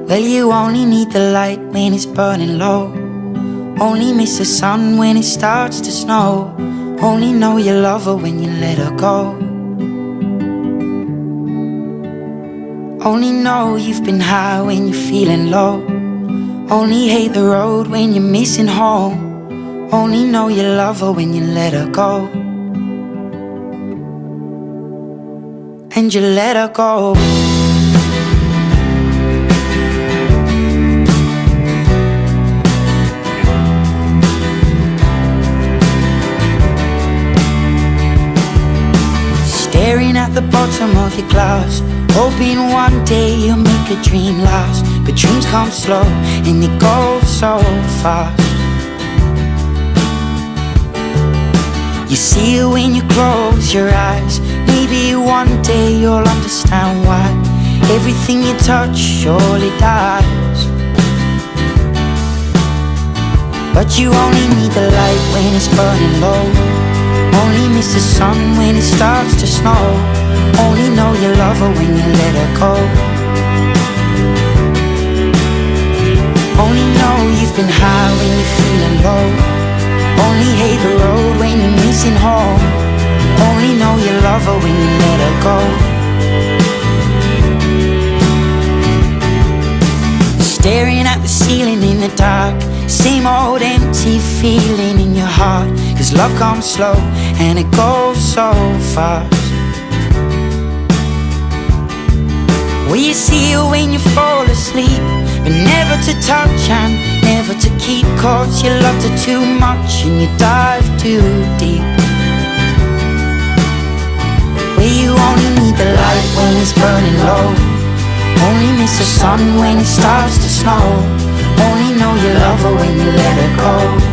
Well, you only need the light when it's burning low. Only miss the sun when it starts to snow. Only know you love her when you let her go. Only know you've been high when you're feeling low. Only hate the road when you're missing home. Only know you love her when you let her go. And you let her go. Staring at the bottom of your glass, hoping one day you'll make a dream last. But dreams come slow and they go so fast. You see it when you close your eyes. Maybe one day you'll understand why everything you touch surely dies. But you only need the light when it's burning low. Only miss the sun when it starts to snow. Only know you love her when you let her go. Only know you've been high when you're feeling low. Only hate the road when you're missing home. Only know you love her when you let her go. Staring at the ceiling in the dark, same old empty feeling in your heart. Cause love comes slow and it goes so fast. Well, you see it when you fall asleep, but never to touch and never to keep. Cause you loved her too much and you dive too deep. Well, you only need the light when it's burning low. Only miss the sun when it starts to snow. Only know you love her when you let her go.